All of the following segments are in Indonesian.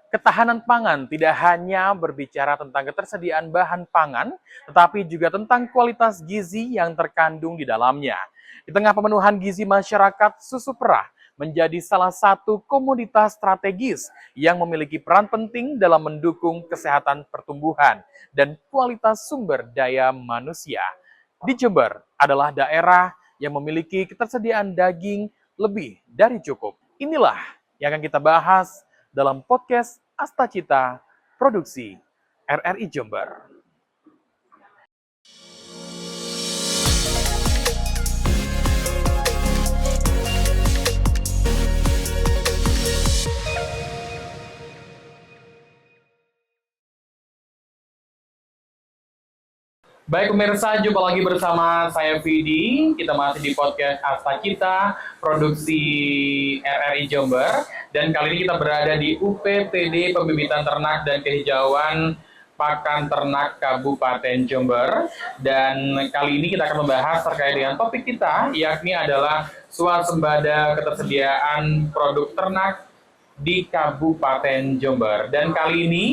Ketahanan pangan tidak hanya berbicara tentang ketersediaan bahan pangan, tetapi juga tentang kualitas gizi yang terkandung di dalamnya. Di tengah pemenuhan gizi masyarakat, susu perah menjadi salah satu komoditas strategis yang memiliki peran penting dalam mendukung kesehatan pertumbuhan dan kualitas sumber daya manusia. Di Jember adalah daerah yang memiliki ketersediaan daging lebih dari cukup. Inilah yang akan kita bahas dalam podcast Astacita Produksi RRI Jember. Baik pemirsa, jumpa lagi bersama saya Vidi. Kita masih di podcast Astacita Produksi RRI Jember. Dan kali ini kita berada di UPTD Pembibitan Ternak dan Kehijauan Pakan Ternak Kabupaten Jember. Dan kali ini kita akan membahas terkait dengan topik kita, yakni adalah swasembada ketersediaan produk ternak di Kabupaten Jember. Dan kali ini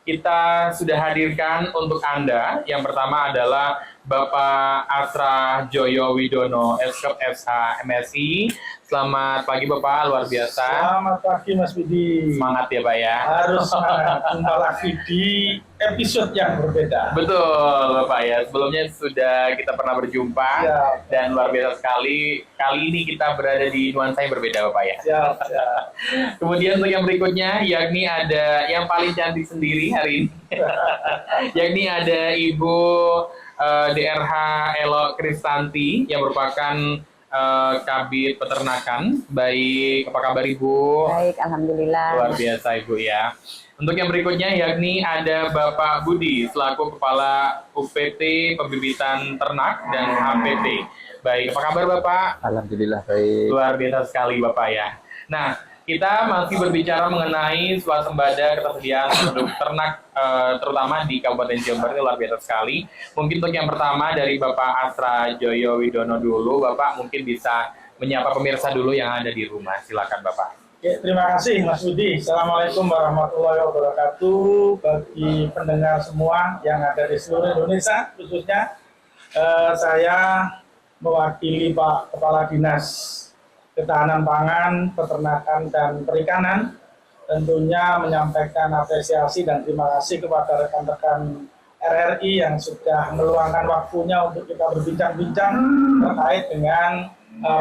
kita sudah hadirkan untuk Anda. Yang pertama adalah Bapak Asra Joyo Widono, Eskep SH MSI. Selamat pagi Bapak, luar biasa. Selamat pagi Mas Bidi. Semangat ya Pak ya. Harus semangat, jumpa lagi di episode yang berbeda. Betul Bapak ya, sebelumnya sudah kita pernah berjumpa Ya. Dan luar biasa sekali. Kali ini kita berada di nuansa yang berbeda Bapak ya. Siap. Kemudian untuk yang berikutnya, yakni ada yang paling cantik sendiri hari ini. Yakni ada Ibu DRH Elo Kristanti yang merupakan Kabid Peternakan. Baik, apa kabar Ibu? Baik, alhamdulillah. Luar biasa Ibu ya. Untuk yang berikutnya yakni ada Bapak Budi selaku Kepala UPT Pembibitan Ternak dan HPT. Baik, apa kabar Bapak? Alhamdulillah baik. Luar biasa sekali Bapak ya. Nah, kita masih berbicara mengenai swasembada ketersediaan produk ternak terutama di Kabupaten Jember. Ini luar biasa sekali. Mungkin untuk yang pertama dari Bapak Asra Joyo Widono dulu, Bapak mungkin bisa menyapa pemirsa dulu yang ada di rumah. Silakan Bapak. Oke, terima kasih Mas Budi. Assalamualaikum warahmatullahi wabarakatuh. Bagi pendengar semua yang ada di seluruh Indonesia, khususnya saya mewakili Pak Kepala Dinas Ketahanan Pangan, Peternakan, dan Perikanan, tentunya menyampaikan apresiasi dan terima kasih kepada rekan-rekan RRI yang sudah meluangkan waktunya untuk kita berbincang-bincang terkait dengan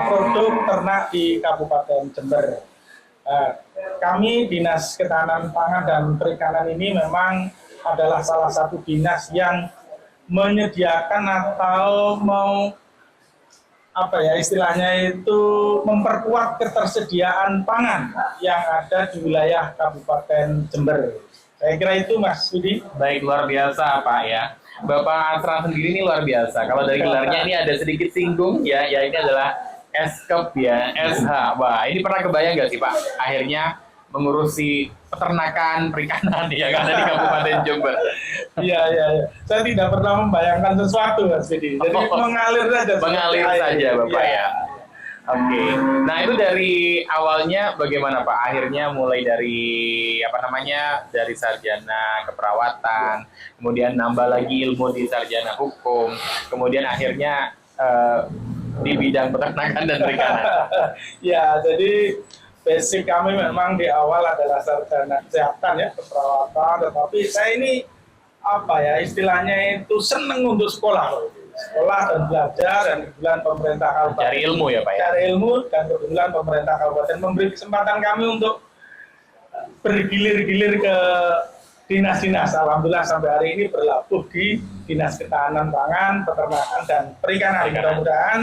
produk ternak di Kabupaten Jember. Kami Dinas Ketahanan Pangan dan Perikanan ini memang adalah salah satu dinas yang menyediakan atau istilahnya itu memperkuat ketersediaan pangan yang ada di wilayah Kabupaten Jember. Saya kira itu Mas Budi. Baik, luar biasa Pak ya. Bapak Asra sendiri ini luar biasa. Kalau dari gelarnya ini ada sedikit singgung ya, ini adalah Eskep ya, SH. Wah, ini pernah kebayang nggak sih Pak? Akhirnya mengurusi peternakan, perikanan ya kan di Kabupaten Jember. Iya. Saya tidak pernah membayangkan sesuatu Mas Budi. Jadi mengalir saja. Mengalir saja Bapak ya. Oke. Nah, itu dari awalnya bagaimana Pak? Akhirnya mulai dari dari sarjana keperawatan, kemudian nambah lagi ilmu di sarjana hukum, kemudian akhirnya di bidang peternakan dan perikanan. Ya, jadi basic kami memang di awal adalah sarjana kesehatan ya, keperawatan, tetapi saya ini istilahnya itu seneng untuk sekolah dan belajar, dan kebetulan pemerintah kabupaten Cari ilmu ya Pak ya? Cari ilmu, dan kebetulan pemerintah kabupaten memberi kesempatan kami untuk bergilir-gilir ke dinas-dinas. Alhamdulillah sampai hari ini berlabuh di Dinas Ketahanan Pangan, Peternakan, dan Perikanan. Mudah-mudahan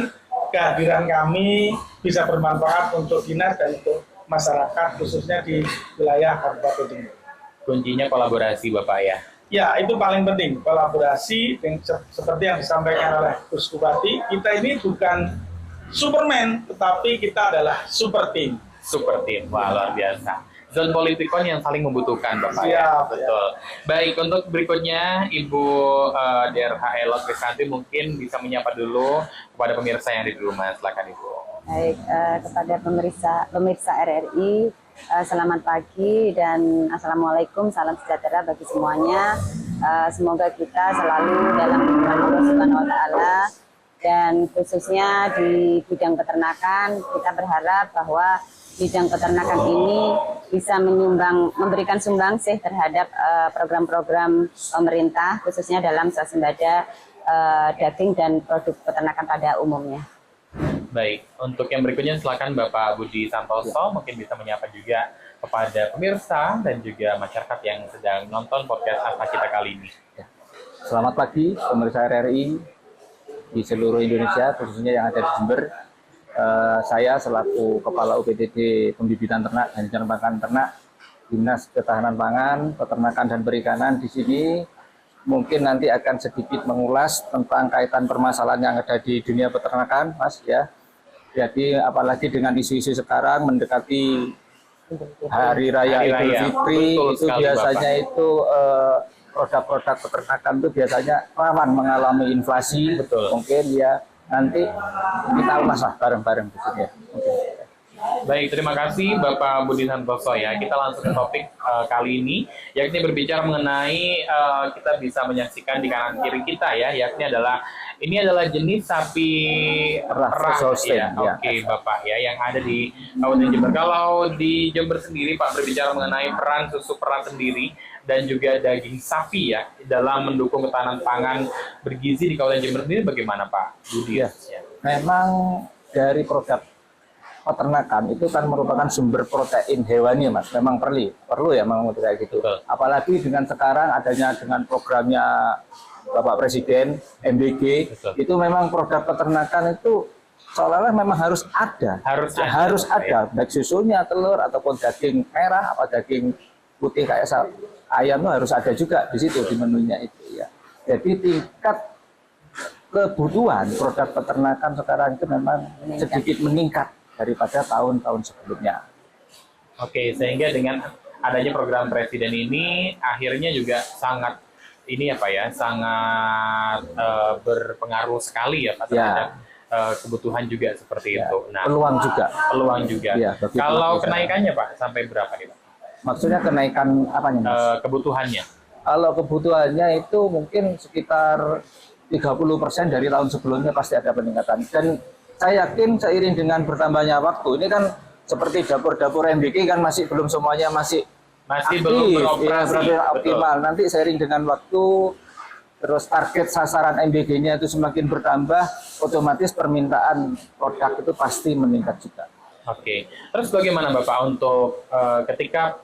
kehadiran kami bisa bermanfaat untuk dinas dan untuk masyarakat khususnya di wilayah Kabupaten Jember. Kuncinya kolaborasi Bapak ya? Ya, itu paling penting, kolaborasi seperti yang disampaikan oleh Gus Bupati. Kita ini bukan Superman, tetapi kita adalah super team. Super team, wah luar biasa. Zone politikon yang saling membutuhkan Bapak ya, betul. Baik, untuk berikutnya Ibu DRH Elo Kristanti mungkin bisa menyapa dulu kepada pemirsa yang ada di rumah. Silakan Ibu. Baik, kepada pemirsa RRI, Selamat pagi dan Assalamualaikum, salam sejahtera bagi semuanya. Semoga kita selalu dalam lindungan Allah Subhanahu wa Ta'ala, dan khususnya di bidang peternakan kita berharap bahwa bidang peternakan ini bisa memberikan sumbangsih terhadap program-program pemerintah, khususnya dalam swasembada daging dan produk peternakan pada umumnya. Baik, untuk yang berikutnya silakan Bapak Budi Santoso, mungkin bisa menyapa juga kepada pemirsa dan juga masyarakat yang sedang nonton podcast Asta Kita kali ini. Selamat pagi pemirsa RRI di seluruh Indonesia, khususnya yang ada di Jember. Saya selaku Kepala UPTD Pembibitan Ternak dan Penyerbukan Ternak Dinas Ketahanan Pangan, Peternakan dan Perikanan di sini mungkin nanti akan sedikit mengulas tentang kaitan permasalahan yang ada di dunia peternakan, Mas ya. Jadi apalagi dengan isu-isu sekarang mendekati Hari Raya Idul Fitri, itu biasanya Bapak. Itu produk-produk peternakan itu biasanya rawan mengalami inflasi. Betul. Mungkin ya nanti kita ulas lah bareng-bareng di sini ya. Baik, terima kasih Bapak Budi Santoso ya. Kita langsung ke topik kali ini, yakni berbicara mengenai kita bisa menyaksikan di kanan kiri kita ya, yakni adalah ini adalah jenis sapi perah ya. Oke, Bapak ya, yang ada di Kabupaten Jember. Kalau di Jember sendiri Pak berbicara mengenai peran susu perah sendiri dan juga daging sapi ya dalam mendukung ketahanan pangan bergizi di Kabupaten Jember sendiri bagaimana Pak Budi? Ya. Memang dari produk peternakan itu kan merupakan sumber protein hewani, Mas. Memang perlu ya memang kayak gitu. Betul. Apalagi dengan sekarang adanya dengan programnya Bapak Presiden MBG. Betul. Itu memang produk peternakan itu seolah-olah memang harus ada. Harus ada. Baik susunya, telur ataupun daging merah atau daging putih kayak ayam itu harus ada juga di situ di menunya itu ya. Jadi tingkat kebutuhan produk peternakan sekarang itu memang sedikit meningkat daripada tahun-tahun sebelumnya. Oke, sehingga dengan adanya program Presiden ini akhirnya juga sangat ini ya Pak ya, sangat berpengaruh sekali ya Pak terhadap kebutuhan juga seperti itu. Nah, peluang juga. Ya, kalau kenaikannya Pak sampai berapa nih Pak? Maksudnya kenaikan apanya Mas? Kebutuhannya. Kalau kebutuhannya itu mungkin sekitar 30% dari tahun sebelumnya pasti ada peningkatan. Dan saya yakin seiring dengan bertambahnya waktu, ini kan seperti dapur-dapur MBK kan masih belum semuanya masih aktif, belum beroperasi, ya, optimal. Betul. Nanti seiring dengan waktu, terus target sasaran MBK-nya itu semakin bertambah, otomatis permintaan produk itu pasti meningkat juga. Oke, terus bagaimana Bapak untuk ketika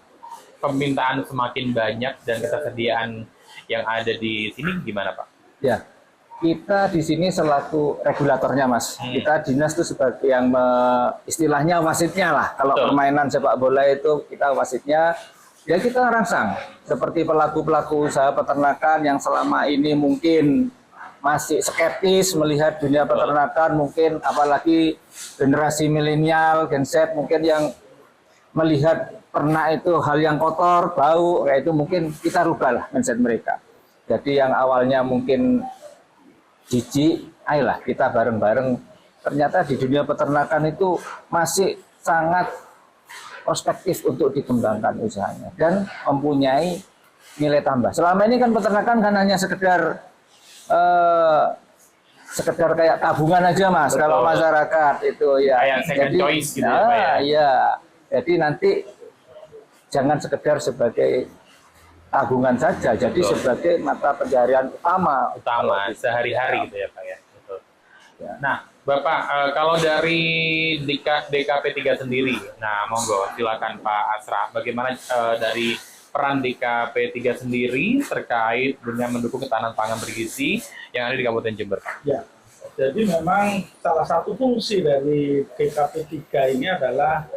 permintaan semakin banyak dan ketersediaan yang ada di sini gimana Pak? Ya. Kita di sini selaku regulatornya, Mas. Kita dinas itu sebagai yang istilahnya wasitnya lah. Kalau permainan sepak bola itu kita wasitnya. Ya kita rangsang seperti pelaku-pelaku usaha peternakan yang selama ini mungkin masih skeptis melihat dunia peternakan, mungkin apalagi generasi milenial, Gen Z mungkin yang melihat ternak itu hal yang kotor, bau, kayak itu mungkin kita rubahlah mindset mereka. Jadi yang awalnya mungkin jijik, ayolah kita bareng-bareng. Ternyata di dunia peternakan itu masih sangat prospektif untuk dikembangkan usahanya dan mempunyai nilai tambah. Selama ini kan peternakan kan hanya sekedar kayak tabungan aja Mas. Betul. Kalau masyarakat itu ya. Kayak second choice gitu ya Pak ya. Iya. Jadi nanti jangan sekedar sebagai tabungan saja, jadi sebagai mata pencaharian utama sehari-hari gitu ya Pak ya. Betul. Ya. Nah, Bapak kalau dari DKP 3 sendiri, nah monggo silakan Pak Asra, bagaimana dari peran DKP 3 sendiri terkait dengan mendukung ketahanan pangan bergizi yang ada di Kabupaten Jember? Ya, jadi memang salah satu fungsi dari DKP 3 ini adalah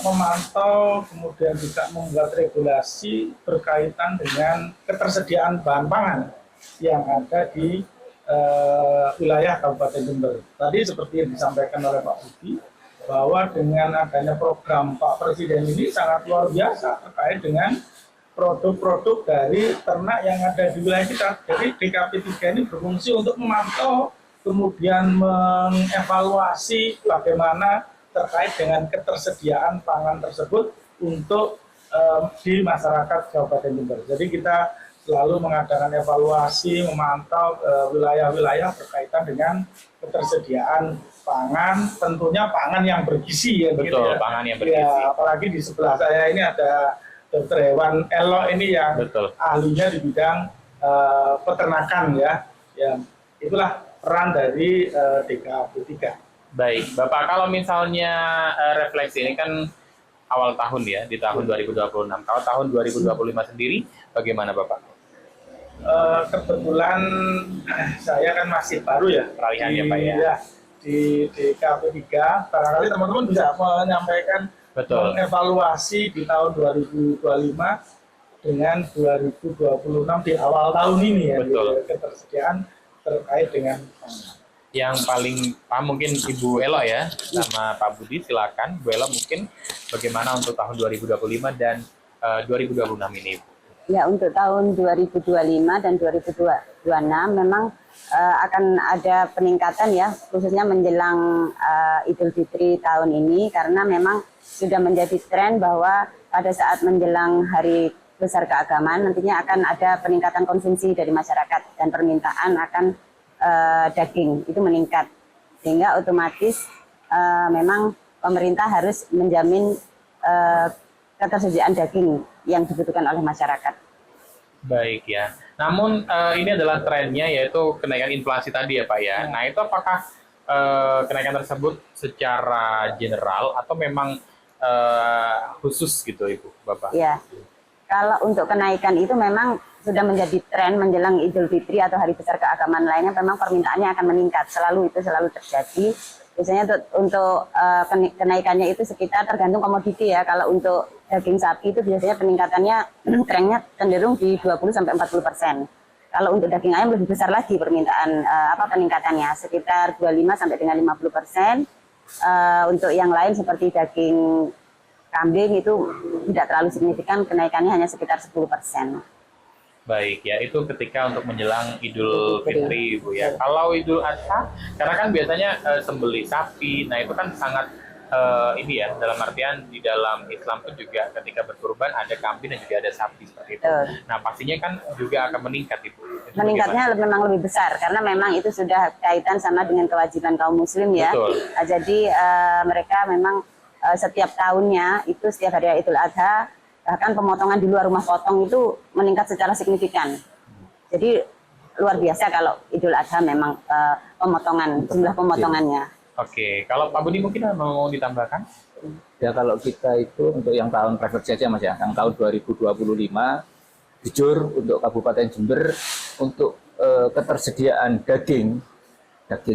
memantau, kemudian juga membuat regulasi berkaitan dengan ketersediaan bahan pangan yang ada di wilayah Kabupaten Jember. Tadi seperti yang disampaikan oleh Pak Budi, bahwa dengan adanya program Pak Presiden ini sangat luar biasa terkait dengan produk-produk dari ternak yang ada di wilayah kita. Jadi DKP 3 ini berfungsi untuk memantau, kemudian mengevaluasi bagaimana terkait dengan ketersediaan pangan tersebut untuk di masyarakat Kabupaten Jember. Jadi kita selalu mengadakan evaluasi, memantau wilayah-wilayah berkaitan dengan ketersediaan pangan, tentunya pangan yang bergizi ya. Betul, gitu ya. pangan yang bergizi. Ya, apalagi di sebelah saya ini ada Dr. Hewan Elo ini yang Betul. ahlinya di bidang peternakan ya. Ya, itulah peran dari DKP3. Baik, Bapak, kalau misalnya refleksi ini kan awal tahun ya, di tahun 2026. Kalau tahun 2025 sendiri, bagaimana Bapak? Kebetulan saya kan masih baru ya. Peralihan ya, Pak ya. Di DKP3, barangkali teman-teman bisa menyampaikan, Betul. mengevaluasi di tahun 2025 dengan 2026 di awal tahun ini ya. Betul. Ketersediaan terkait dengan Yang paling paham mungkin Ibu Elo ya, sama Pak Budi, silakan. Bu Elo mungkin bagaimana untuk tahun 2025 dan 2026 ini, Ibu? Ya, untuk tahun 2025 dan 2026 memang akan ada peningkatan ya, khususnya menjelang Idul Fitri tahun ini, karena memang sudah menjadi tren bahwa pada saat menjelang Hari Besar Keagamaan nantinya akan ada peningkatan konsumsi dari masyarakat dan permintaan akan daging itu meningkat, sehingga otomatis memang pemerintah harus menjamin ketersediaan daging yang dibutuhkan oleh masyarakat. Baik ya. Namun ini adalah trennya, yaitu kenaikan inflasi tadi ya Pak ya. Nah itu apakah kenaikan tersebut secara general atau memang khusus gitu Ibu, Bapak? Ya, kalau untuk kenaikan itu memang sudah menjadi tren menjelang Idul Fitri atau Hari Besar Keagamaan lainnya, memang permintaannya akan meningkat. Itu selalu terjadi. Biasanya untuk kenaikannya itu sekitar tergantung komoditi ya. Kalau untuk daging sapi itu biasanya peningkatannya trennya cenderung di 20-40%. Kalau untuk daging ayam lebih besar lagi permintaan peningkatannya, sekitar 25 sampai dengan 50%. Untuk yang lain seperti daging kambing itu tidak terlalu signifikan, kenaikannya hanya sekitar 10%. Baik ya, itu ketika untuk menjelang Idul Fitri Ibu ya. Kalau Idul Adha, karena kan biasanya sembelih sapi, nah itu kan sangat ini ya, dalam artian di dalam Islam pun juga ketika berkurban ada kambing dan juga ada sapi seperti itu. Nah pastinya kan juga akan meningkat Ibu. Meningkatnya memang lebih besar karena memang itu sudah kaitan sama dengan kewajiban kaum muslim ya. Betul. Jadi mereka memang setiap tahunnya itu setiap hari Idul Adha, bahkan pemotongan di luar rumah potong itu meningkat secara signifikan. Jadi luar biasa kalau Idul Adha memang jumlah pemotongannya. Oke, kalau Pak Budi mungkin mau ditambahkan? Ya kalau kita itu untuk yang tahun refleksi aja Mas ya, yang tahun 2025, jujur untuk Kabupaten Jember untuk ketersediaan daging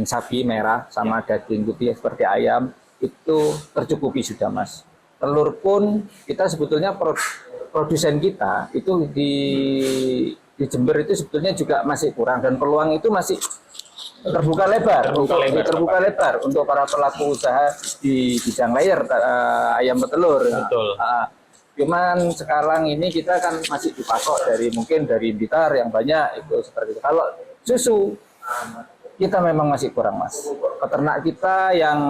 sapi merah sama daging putih seperti ayam itu tercukupi sudah Mas. Telur pun kita sebetulnya produsen kita itu di Jember itu sebetulnya juga masih kurang dan peluang itu masih terbuka lebar untuk para pelaku usaha di bidang layer ayam petelur. Betul. Cuman sekarang ini kita kan masih dipasok mungkin dari Blitar yang banyak itu seperti itu. Kalau susu kita memang masih kurang Mas. Peternak kita yang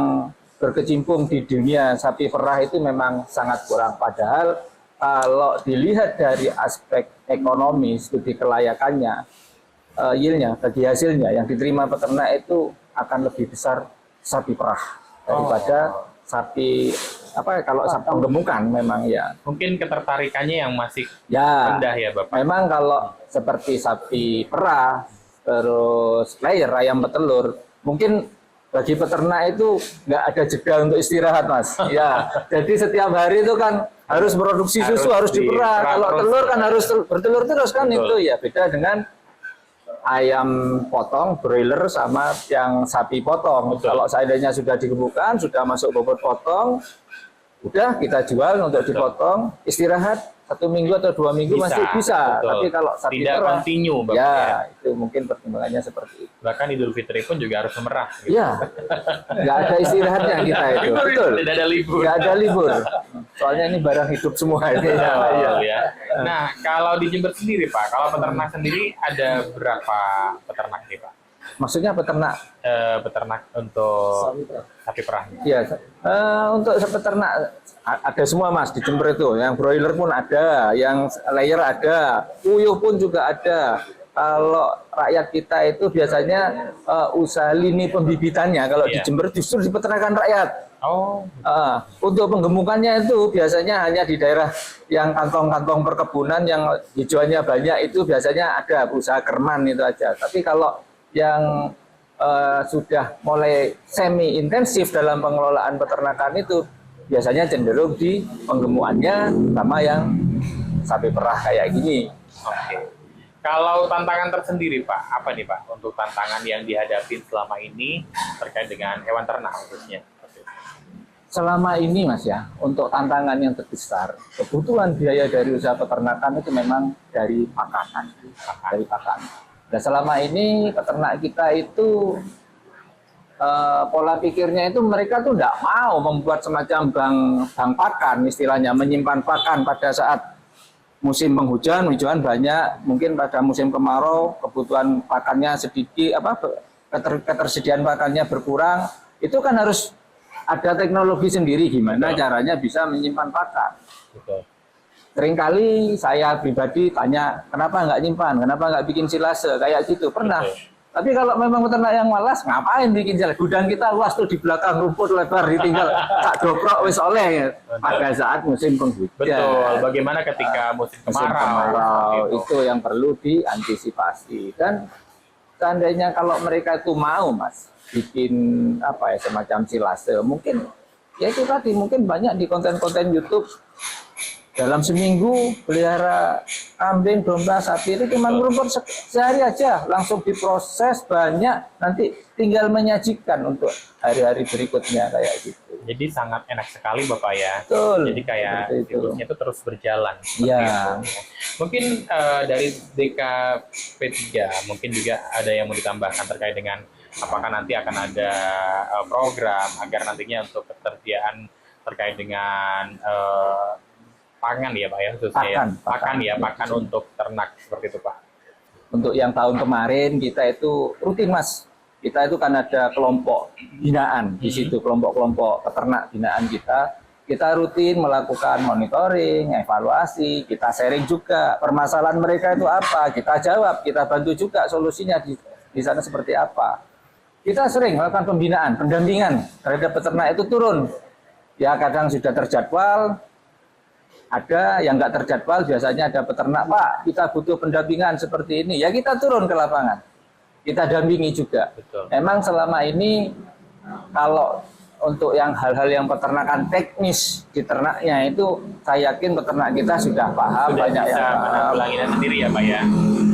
berkecimpung di dunia sapi perah itu memang sangat kurang. Padahal kalau dilihat dari aspek ekonomi, studi kelayakannya, yieldnya, bagi hasilnya yang diterima peternak itu akan lebih besar sapi perah daripada sapi kalau sapi penggemukan memang ya. Mungkin ketertarikannya yang masih ya rendah ya Bapak. Memang kalau seperti sapi perah terus layer ayam petelur mungkin bagi peternak itu nggak ada jeda untuk istirahat Mas. Ya, jadi setiap hari itu kan harus produksi susu, harus diperah. Kalau telur kan harus bertelur terus kan. Betul. Itu ya beda dengan ayam potong, broiler sama yang sapi potong. Betul. Kalau seandainya sudah digemukkan, sudah masuk bobot potong, udah kita jual untuk dipotong, istirahat 1 minggu atau 2 minggu masih bisa. Betul. Tapi kalau sapi tidak perah, kontinu Bapak ya itu mungkin pertimbangannya seperti itu. Bahkan Idul Fitri pun juga harus memerah. Gitu. Iya, nggak ada istirahatnya kita itu. Betul. Tidak ada libur. Nggak ada libur. Soalnya ini barang hidup semua ini. Ya. Nah, kalau di Jember sendiri Pak, kalau peternak sendiri ada berapa peternak nih Pak? Maksudnya peternak? Peternak untuk sapi perah. Iya, untuk peternak ada semua Mas di Jember itu. Yang broiler pun ada, yang layer ada, puyuh pun juga ada. Kalau rakyat kita itu biasanya usaha lini pembibitannya kalau di Jember justru di peternakan rakyat. Oh. Untuk penggemukannya itu biasanya hanya di daerah yang kantong-kantong perkebunan yang hijauannya banyak itu biasanya ada usaha kerman itu aja. Tapi kalau yang sudah mulai semi intensif dalam pengelolaan peternakan itu biasanya cenderung di penggemukannya sama yang sapi perah kayak gini. Oke. Kalau tantangan tersendiri Pak, apa nih Pak untuk tantangan yang dihadapi selama ini terkait dengan hewan ternak khususnya? Selama ini Mas ya, untuk tantangan yang terbesar, kebutuhan biaya dari usaha peternakan itu memang dari pakan. Dari pakan. Dan selama ini peternak kita itu pola pikirnya itu mereka tuh tidak mau membuat semacam bank pakan istilahnya, menyimpan pakan pada saat musim penghujan banyak, mungkin pada musim kemarau kebutuhan pakannya sedikit, ketersediaan pakannya berkurang, itu kan harus ada teknologi sendiri gimana caranya bisa menyimpan pakan. Betul. Seringkali saya pribadi tanya, kenapa nggak nyimpan, kenapa nggak bikin silase, kayak gitu, pernah. Betul. Tapi kalau memang peternak yang malas, ngapain bikin silase? Gudang kita luas tuh di belakang, rumput lebar, ditinggal tak dobrok wis oleh ya. Pada saat musim penghujan. Betul, bagaimana ketika musim kemarau, itu yang perlu diantisipasi. Dan seandainya kalau mereka itu mau Mas, bikin semacam silase, mungkin ya itu tadi, mungkin banyak di konten-konten YouTube dalam seminggu pelihara kambing, domba, sapi itu cuma merumput sehari aja langsung diproses banyak, nanti tinggal menyajikan untuk hari-hari berikutnya kayak gitu. Jadi sangat enak sekali Bapak ya. Betul. Jadi kayak siklusnya itu terus berjalan. Iya. Mungkin dari DKP3 mungkin juga ada yang mau ditambahkan terkait dengan apakah nanti akan ada program agar nantinya untuk ketersediaan terkait dengan pangan ya Pak ya, khususnya pakan untuk ternak seperti itu Pak. Untuk yang tahun kemarin kita itu rutin Mas, kita itu kan ada kelompok binaan di situ, kelompok-kelompok peternak binaan kita rutin melakukan monitoring, evaluasi, kita sharing juga permasalahan mereka itu apa, kita jawab, kita bantu juga solusinya di sana seperti apa. Kita sering melakukan pembinaan, pendampingan terhadap peternak itu turun. Ya kadang sudah terjadwal, ada yang nggak terjadwal, biasanya ada peternak, Pak, kita butuh pendampingan seperti ini. Ya kita turun ke lapangan, kita dampingi juga. Betul. Emang selama ini kalau untuk yang hal-hal yang peternakan teknis di ternaknya itu, saya yakin peternak kita sudah paham, banyak yang menanggulanginya sendiri ya Pak ya.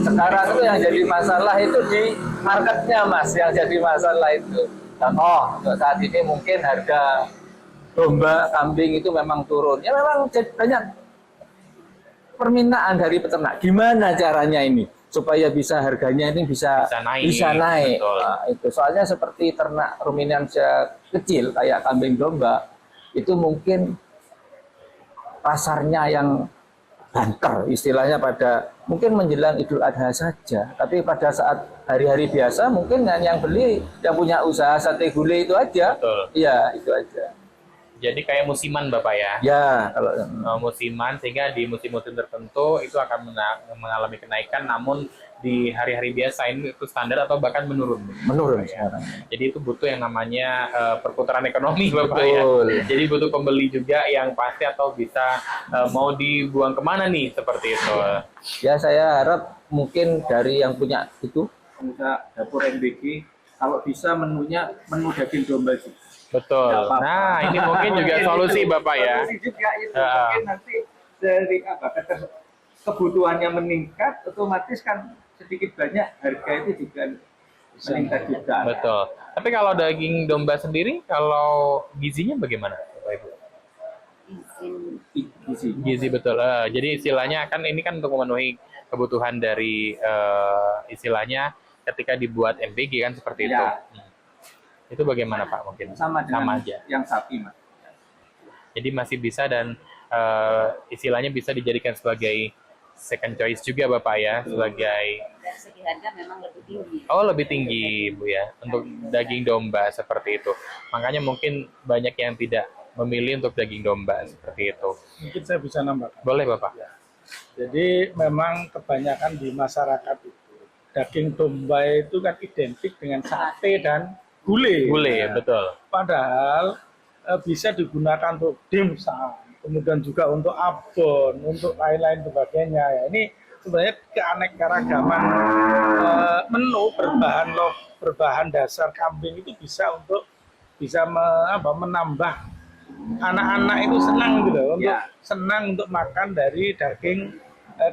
Sekarang itu yang jadi masalah itu di marketnya Mas, yang jadi masalah itu. Untuk saat ini mungkin harga domba, kambing itu memang turun. Ya memang banyak permintaan dari peternak. Gimana caranya ini supaya bisa harganya ini bisa naik. Nah, itu soalnya seperti ternak ruminansia kecil kayak kambing domba itu mungkin pasarnya yang banter istilahnya pada mungkin menjelang Idul Adha saja, tapi pada saat hari-hari biasa mungkin yang beli yang punya usaha sate gulai itu aja. Iya, itu aja. Jadi kayak musiman Bapak ya? Ya, kalau musiman, sehingga di musim-musim tertentu itu akan mengalami kenaikan, namun di hari-hari biasa ini itu standar atau bahkan menurun. Menurun sekarang. Jadi itu butuh yang namanya perputaran ekonomi Bapak ya. Jadi butuh pembeli juga yang pasti atau bisa mau dibuang kemana nih seperti itu. Ya saya harap mungkin dari yang punya itu pengusaha dapur MBG kalau bisa menunya menu daging domba sih. Betul. Nah, ini mungkin juga solusi Bapak ya. Solusi juga itu. Mungkin nanti dari kebutuhannya meningkat, otomatis kan sedikit banyak harga itu juga meningkat juga. Betul. Tapi kalau daging domba sendiri, kalau gizinya bagaimana Bapak Ibu? Gizi betul. Jadi istilahnya kan ini kan untuk memenuhi kebutuhan dari istilahnya ketika dibuat MBG kan seperti itu. Itu bagaimana Pak mungkin? Sama aja. Yang sapi Mas. Jadi masih bisa dan istilahnya bisa dijadikan sebagai second choice juga Bapak ya sebagai Dari segi harga memang lebih tinggi. oh lebih tinggi Bu ya untuk daging domba seperti itu. Makanya mungkin banyak yang tidak memilih untuk daging domba seperti itu. Mungkin saya bisa nambahkan. Boleh Bapak? Jadi memang kebanyakan di masyarakat itu daging domba itu kan identik dengan sate dan gulai. Gulai, Nah, betul. padahal bisa digunakan untuk dimsum, kemudian juga untuk abon, untuk lain-lain sebagainya. Ya, ini sebenarnya keanekaragaman menu berbahan dasar kambing itu bisa untuk menambah anak-anak itu senang gitu untuk senang untuk makan dari daging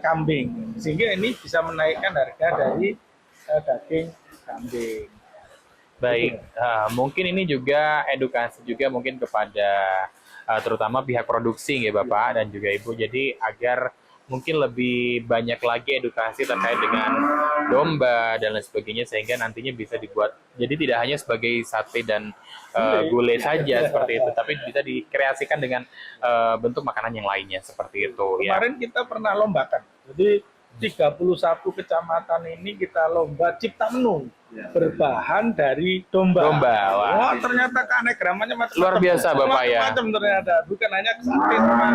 kambing, sehingga ini bisa menaikkan harga dari daging kambing. Baik, mungkin ini juga edukasi juga mungkin kepada terutama pihak produksi ya Bapak dan juga Ibu. Jadi agar mungkin lebih banyak lagi edukasi terkait dengan domba dan lain sebagainya sehingga nantinya bisa dibuat. Jadi tidak hanya sebagai sate dan gulai saja seperti itu, tapi bisa dikreasikan dengan bentuk makanan yang lainnya seperti itu. Kemarin kita pernah lombakan. Jadi 31 kecamatan ini kita lomba cipta menu berbahan dari domba. Wah. Oh, ternyata keanekaragamannya macam-macam. Luar biasa Bapak ya. Macam-macam ternyata, bukan hanya sate sama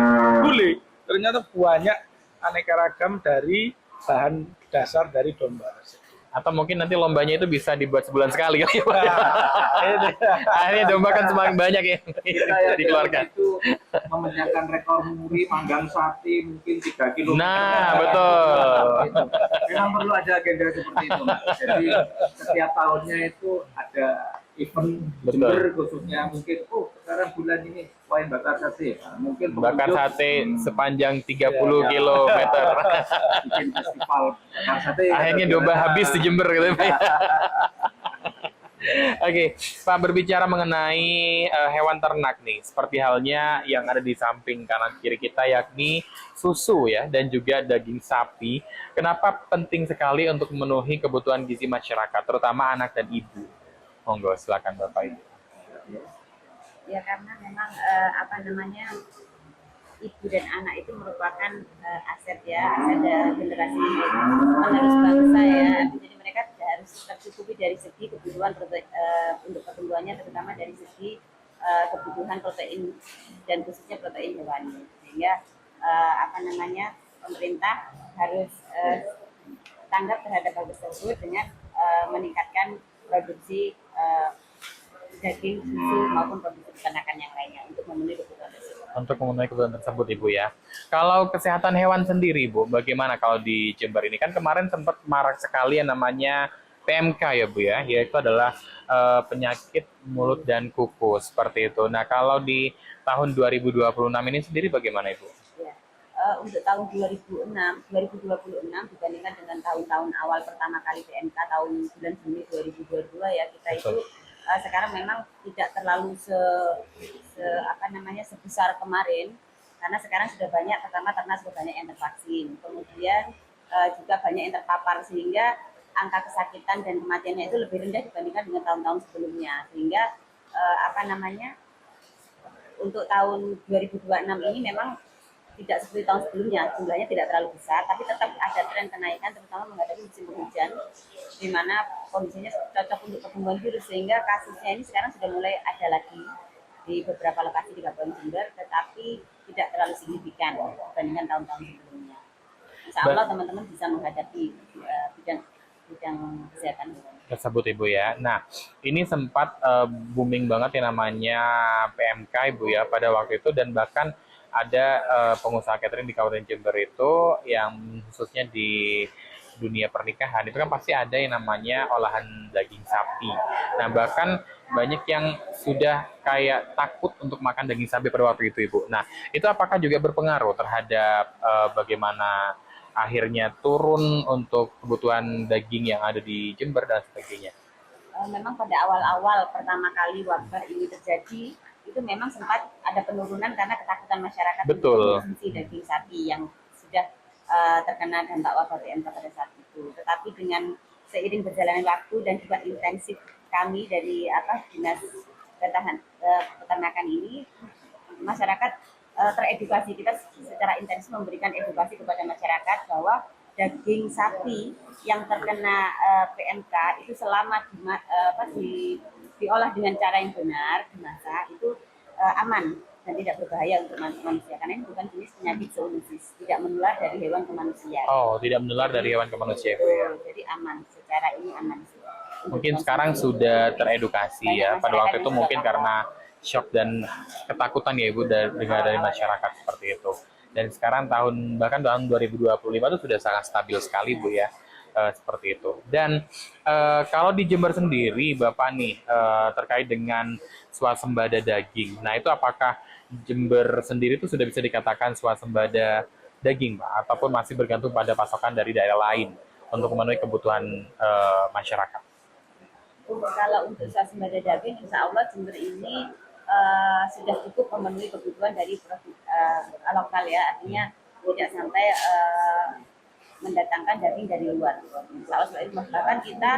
gulai. Ternyata banyak aneka ragam dari bahan dasar dari domba. Atau mungkin nanti lombanya itu bisa dibuat sebulan sekali kali ya Pak. Akhirnya domba kan semakin banyak yang dikeluarkan. Itu memecahkan rekor muri manggang sate mungkin 3 kilo. Nah, betul. Memang perlu ada agenda seperti itu, Mas. Jadi setiap tahunnya itu ada event Jember khususnya mungkin sekarang bulan ini wine bakar sate. Nah, mungkin bakar sate sepanjang 30 kilometer. Bikin festival bakar sate. Akhirnya domba habis di Jember gitu Pak. Oke, Pak, berbicara mengenai hewan ternak nih, seperti halnya yang ada di samping kanan kiri kita yakni susu ya dan juga daging sapi. Kenapa penting sekali untuk memenuhi kebutuhan gizi masyarakat, terutama anak dan ibu? Monggo, silakan Bapak Ibu. Ya karena memang ibu dan anak itu merupakan aset generasi penerus bangsa ya. Jadi mereka tidak harus tercukupi dari segi kebutuhan untuk pertumbuhannya, terutama dari segi kebutuhan protein dan khususnya protein hewani. Sehingga pemerintah harus tanggap terhadap hal tersebut dengan meningkatkan produksi daging, susu maupun produksi peternakan yang lainnya untuk memenuhi kebutuhan tersebut. Untuk memenuhi kebutuhan tersebut Ibu ya. Kalau kesehatan hewan sendiri Bu, bagaimana kalau di Jember ini? Kan kemarin sempat marak sekali yang namanya PMK ya Bu ya, yaitu adalah penyakit mulut dan kuku seperti itu. Nah kalau di tahun 2026 ini sendiri bagaimana Ibu? Ya. Untuk tahun 2026 dibandingkan dengan tahun-tahun awal pertama kali PMK tahun bulan Juni 2022 ya, kita itu sekarang memang tidak terlalu sebesar kemarin karena sekarang sudah banyak, pertama ternak sudah banyak yang tervaksin, kemudian juga banyak yang terpapar sehingga angka kesakitan dan kematiannya itu lebih rendah dibandingkan dengan tahun-tahun sebelumnya, sehingga untuk tahun 2026 ini memang tidak seperti tahun sebelumnya, jumlahnya tidak terlalu besar, tapi tetap ada tren kenaikan, terutama menghadapi musim penghujan, di mana kondisinya cocok untuk pertumbuhan virus, sehingga kasusnya ini sekarang sudah mulai ada lagi di beberapa lokasi di Kabupaten Jember, tetapi tidak terlalu signifikan dibandingkan tahun-tahun sebelumnya. Insya Allah teman-teman bisa menghadapi bidang kesehatan tersebut Ibu ya. Nah, ini sempat booming banget yang namanya PMK Ibu ya pada waktu itu, dan bahkan ada pengusaha catering di Kabupaten Jember itu yang khususnya di dunia pernikahan itu kan pasti ada yang namanya olahan daging sapi. Nah bahkan banyak yang sudah kayak takut untuk makan daging sapi pada waktu itu Ibu. Nah itu apakah juga berpengaruh terhadap bagaimana akhirnya turun untuk kebutuhan daging yang ada di Jember dan sebagainya? Memang pada awal-awal pertama kali wabah ini terjadi itu memang sempat ada penurunan karena ketakutan masyarakat untuk konsumsi daging sapi yang sudah terkena dampak wabah PMK pada saat itu. Tetapi dengan seiring berjalannya waktu dan juga intensif kami dari dinas peternakan ini, masyarakat teredukasi. Kita secara intensif memberikan edukasi kepada masyarakat bahwa daging sapi yang terkena PMK itu selama diolah dengan cara yang benar, dimasak itu aman dan tidak berbahaya untuk manusia karena ini bukan jenis penyakit zoonosis, tidak menular dari hewan ke manusia. Oh, tidak menular dari hewan ke manusia, Bu ya. Jadi aman, secara ini aman. Mungkin sekarang sudah teredukasi ya. Pada waktu itu mungkin karena shock dan ketakutan ya Ibu dari masyarakat seperti itu. Dan sekarang bahkan tahun 2025 itu sudah sangat stabil sekali Bu ya. Seperti itu. Dan kalau di Jember sendiri Bapak nih terkait dengan swasembada daging. Nah, itu apakah Jember sendiri itu sudah bisa dikatakan swasembada daging Pak ataupun masih bergantung pada pasokan dari daerah lain untuk memenuhi kebutuhan masyarakat? Kalau untuk swasembada daging, insya Allah Jember ini sudah cukup memenuhi kebutuhan dari produk lokal ya, artinya tidak sampai mendatangkan daging dari luar. Insya Allah bahkan kita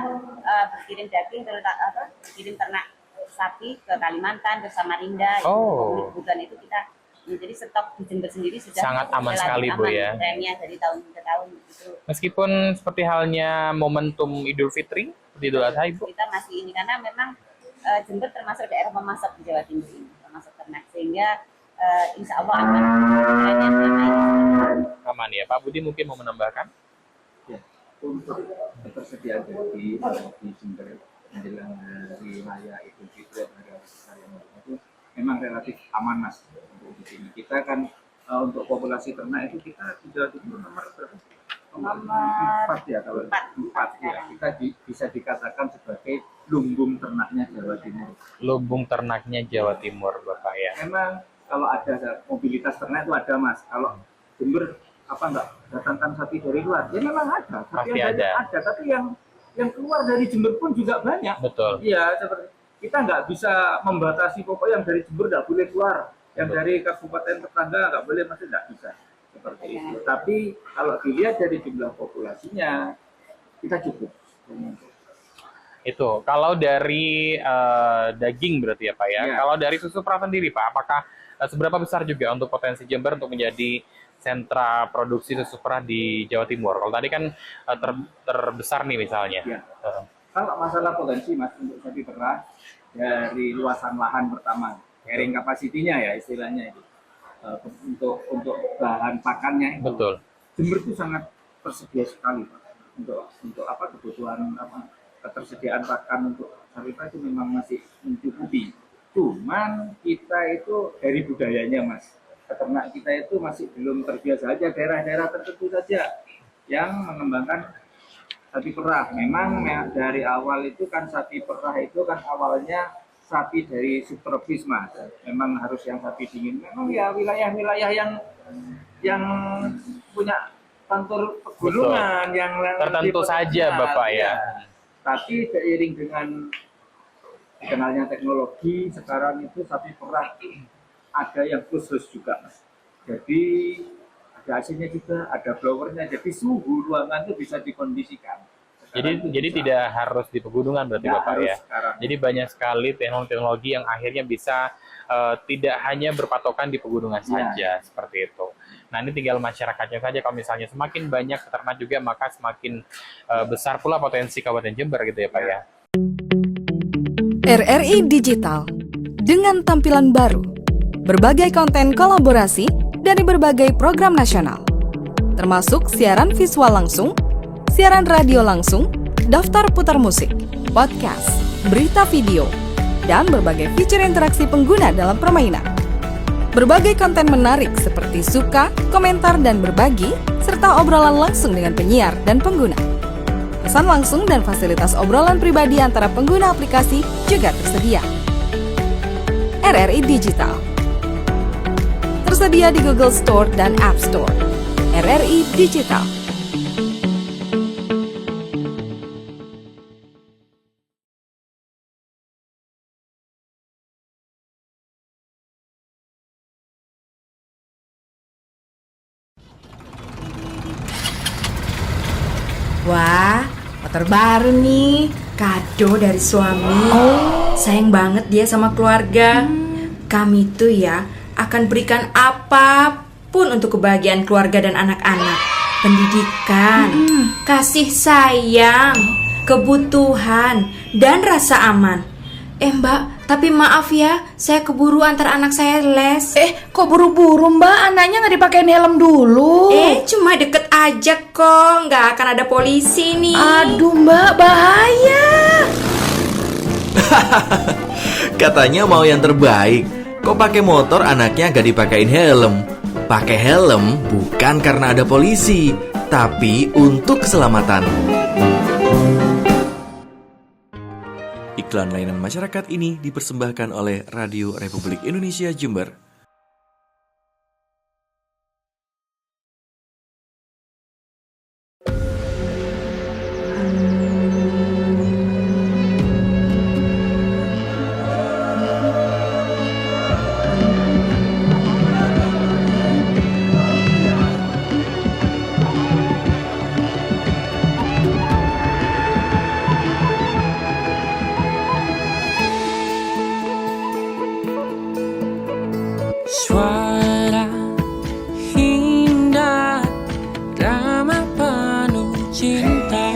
berkirim daging berkirim ternak sapi ke Kalimantan, ke Samarinda. Oh. Kebutuhan itu kita jadi stok di Jember sendiri sudah sangat aman sekali Bu ya. Trennya dari tahun ke tahun itu. Meskipun seperti halnya momentum Idul Fitri, Idul Adha Ibu. Kita masih ini karena memang Jember termasuk daerah pemasok di Jawa Timur ini, pemasok ternak sehingga insya Allah aman. Aman ya, Pak Budi mungkin mau menambahkan? Ya, untuk ketersediaan daging di Jember menjelang hari raya Idul Fitri dan hari raya itu memang relatif aman Mas untuk di sini. Kita kan untuk populasi ternak itu kita di Jawa Timur nomor berapa? Nomor 4 ya, kalau 4 ya. Kita bisa dikatakan sebagai lumbung ternaknya Jawa Timur. Lumbung ternaknya Jawa Timur Bapak ya. Memang kalau ada mobilitas ternak itu ada Mas. Kalau Jember enggak datangkan sapi dari luar? Ya memang ada. Pasti ada. Tapi yang keluar dari Jember pun juga banyak. Betul. Iya, seperti kita nggak bisa membatasi pokoknya yang dari Jember nggak boleh keluar, yang dari kabupaten tetangga nggak boleh masuk, nggak bisa seperti itu. Tapi kalau dilihat dari jumlah populasinya kita cukup. Itu kalau dari daging berarti ya Pak ya. Ya. Kalau dari susu perah sendiri Pak, apakah seberapa besar juga untuk potensi Jember untuk menjadi sentra produksi susu perah di Jawa Timur? Kalau tadi kan terbesar nih misalnya. Ya. Kalau masalah potensi Mas untuk sapi perah dari luasan lahan pertama, carrying capacity-nya ya istilahnya itu. Untuk bahan pakannya itu. Betul. Jember itu sangat tersedia sekali Pak. Untuk kebutuhan ketersediaan pakan untuk sapi perah itu memang masih mencukupi. Cuman kita itu dari budayanya Mas. Peternak kita itu masih belum terbiasa aja, daerah-daerah tertentu saja yang mengembangkan sapi perah. Memang dari awal itu kan sapi perah itu kan awalnya sapi dari subtropis Mas. Memang harus yang sapi dingin. Memang ya wilayah-wilayah yang punya kontur pegunungan yang tertentu saja Bapak ya. Tapi seiring dengan dikenalnya teknologi sekarang itu sapi perah ada yang khusus juga Mas. Jadi ada AC-nya juga, ada blowernya. Jadi suhu ruangan itu bisa dikondisikan. Jadi tidak harus di pegunungan berarti Bapak ya. Sekarang. Jadi banyak sekali teknologi yang akhirnya bisa tidak hanya berpatokan di pegunungan saja seperti itu. Nah, ini tinggal masyarakatnya saja. Kalau misalnya semakin banyak peternak juga, maka semakin besar pula potensi Kabupaten Jember gitu ya Pak ya. RRI Digital dengan tampilan baru, berbagai konten kolaborasi dari berbagai program nasional, termasuk siaran visual langsung, siaran radio langsung, daftar putar musik, podcast, berita video, dan berbagai fitur interaksi pengguna dalam permainan. Berbagai konten menarik seperti suka, komentar, dan berbagi, serta obrolan langsung dengan penyiar dan pengguna. Pesan langsung dan fasilitas obrolan pribadi antara pengguna aplikasi juga tersedia. RRI Digital tersedia di Google Store dan App Store. RRI Digital. Wah, motor baru nih, kado dari suami. Sayang banget dia sama keluarga. Kami tuh ya akan berikan apapun untuk kebahagiaan keluarga dan anak-anak. Pendidikan, kasih sayang, kebutuhan, dan rasa aman. Mbak, tapi maaf ya, saya keburu antar anak saya les. Kok buru-buru Mbak? Anaknya nggak dipakein helm dulu. Cuma deket aja kok, nggak akan ada polisi nih. Aduh Mbak, bahaya. Katanya mau yang terbaik. Kok pakai motor anaknya gak dipakein helm? Pakai helm bukan karena ada polisi, tapi untuk keselamatan. Iklan layanan masyarakat ini dipersembahkan oleh Radio Republik Indonesia Jember. Suara indah, ramah penuh cinta,